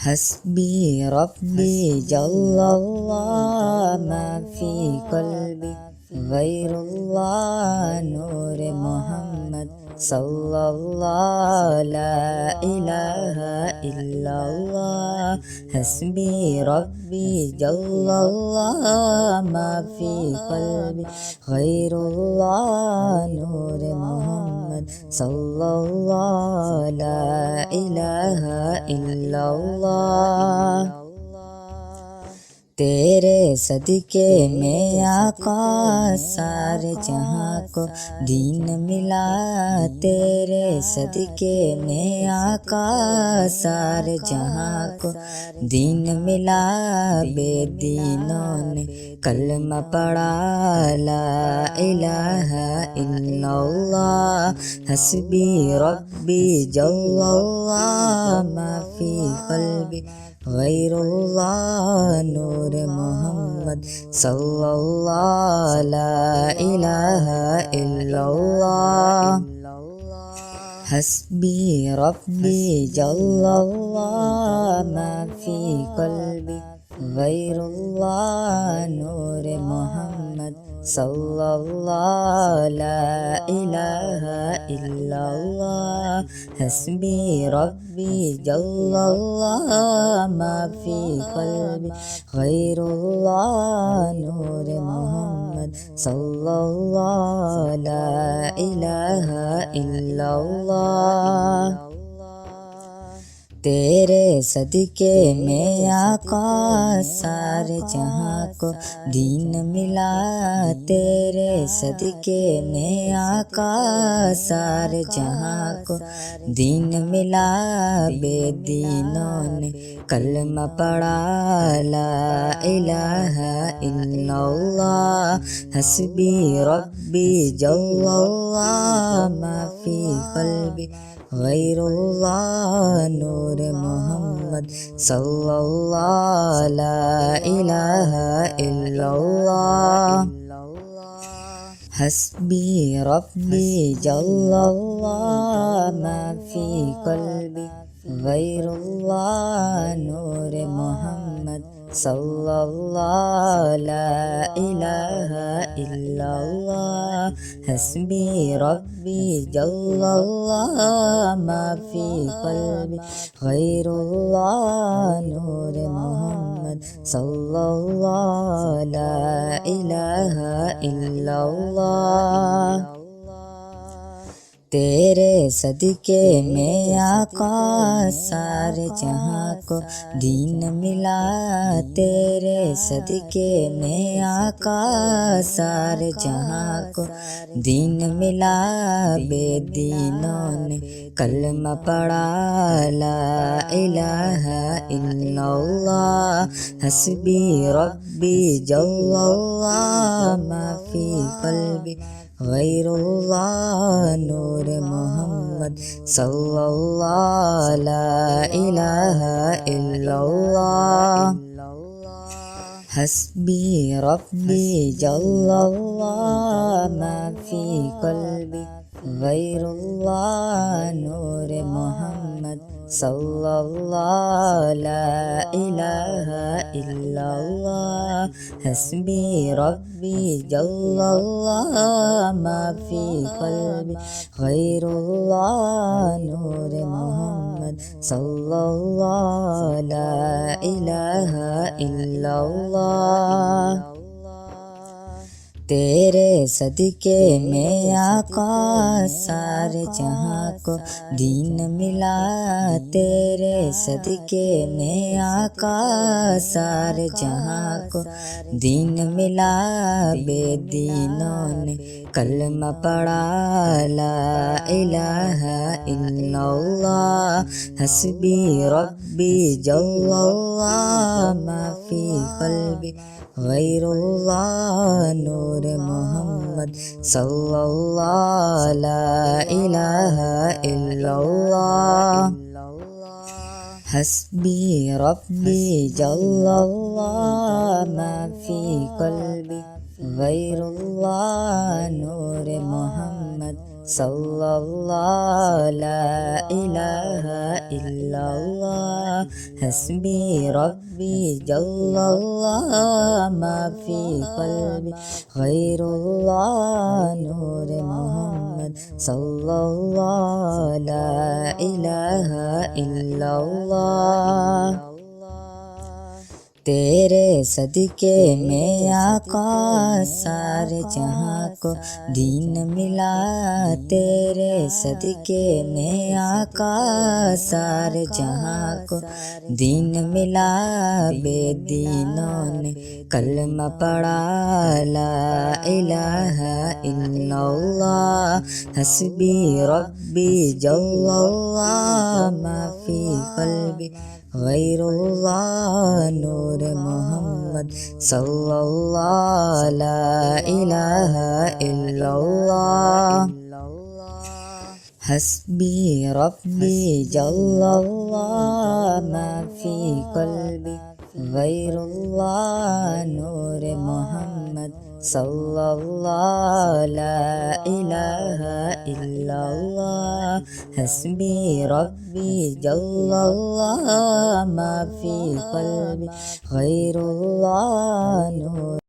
हस्बी रब्बी जल्लल्लाह मा फी क़ल्बी गैरुल्लाह नूर मोहम्मद सल्लल्लाहु ला इलाहा इल्लल्लाह। हस्बी रब्बी जल्लल्लाह मा फी क़ल्बी गैरुल्लाह नूर मोहम्मद सल्लल्लाहु ला इलाहा इल्लल्लाह। तेरे सदके में आका सारे जहाँ को दीन मिला। तेरे सदके में आका सारे जहाँ को दीन मिला। बेदीनों ने कलमा पढ़ा ला इलाहा इल्लल्लाह। हस्बी रब्बी जल्लल्लाह मा फी क़ल्बी गैरुल्लाह नूर मोहम्मद सल्लल्लाहु ला इलाहा इल्लल्लाह। हस्बी रब्बी जल्लल्लाह मा फी क़ल्बी गैरुल्लाह नूर मोहम्मद सल्लल्लाहु ला इलाहा इल्लल्लाह। हस्बी रब्बी जल्लल्लाह मा फी क़ल्बी गैरुल्लाह नूर मोहम्मद सल्लल्लाहु ला इलाहा इल्लल्लाह। तेरे सदके में आका सारे जहाँ को दीन मिला। तेरे सदके में आका सारे जहाँ को दीन मिला। बेदीनों ने कलमा पढ़ा ला इलाहा इल्लल्लाह। हस्बी रब्बी जल्लल्लाह मा फी क़ल्बी गैरुल्लाह नूर मोहम्मद सल्लल्लाहु ला इलाहा इल्लल्लाह। हस्बी रब्बी जल्लल्लाह मा फी क़ल्बी गैरुल्लाह नूर मोहम्मद सल्लल्लाहु ला इलाहा इल्लल्लाह। हस्बी रब्बी जल्लल्लाह मा फी क़ल्बी गैरुल्लाह नूर मोहम्मद सल्लल्लाहु ला इलाहा इल्लल्लाह। तेरे सदके में आका सारे जहाँ को दीन मिला। तेरे सदके में आका सारे जहाँ को दीन मिला। बेदीनों ने कलमा पढ़ा ला इलाहा इल्लल्लाह। हस्बी रब्बी जल्लल्लाह मा फी क़ल्बी गैरुल्लाह नूर मोहम्मद सल्लल्लाहु ला इलाहा इल्लल्लाह। हस्बी रब्बी जल्लल्लाह मा फी क़ल्बी गैरुल्लाह नूर मोहम्मद सल्लल्लाहु ला इलाहा इल्लल्लाह। हस्बी रब्बी जल्लल्लाह मा फी क़ल्बी गैरुल्लाह नूर मोहम्मद सल्लल्लाहु ला इलाहा इल्लल्लाह। तेरे सदके में आका सारे जहाँ को दीन मिला। तेरे सदके में आका सारे जहाँ को दीन मिला। बेदीनों ने कलमा पढ़ा ला इलाहा इल्लल्लाह। हस्बी रब्बी जल्लल्लाह मा फी क़ल्बी गैरुल्लाह नूर मोहम्मद सल्लल्लाहु ला इलाहा इल्लल्लाह। हस्बी रब्बी जल्लल्लाह मा फी क़ल्बी गैरुल्लाह नूर मोहम्मद सल्लल्लाहु ला इलाहा इल्लल्लाह हस्बी रब्बी जल्लल्लाह मा फी क़ल्बी गैरुल्लाह नूर मोहम्मद सल्लल्लाहु ला इलाहा इल्लल्लाह। तेरे सदके में आका सारे जहाँ को दीन मिला, तेरे सदके में आका सारे जहाँ को दीन मिला। बेदीनों ने कलमा पढ़ा ला इलाहा इल्लल्लाह हस्बी रब्बी जल्लल्लाह मा फी क़ल्बी गैरुल्लाह नूर मोहम्मद सल्लल्लाहु ला इलाहा इल्लल्लाह। हस्बी रब्बी जल्लल्लाह मा फी क़ल्बी गैरुल्लाह नूर मोहम्मद सल्लल्लाहु ला इलाहा इल्लल्लाह हस्बी रब्बी जल्लल्लाह मा फी क़ल्बी गैरुल्लाह नूर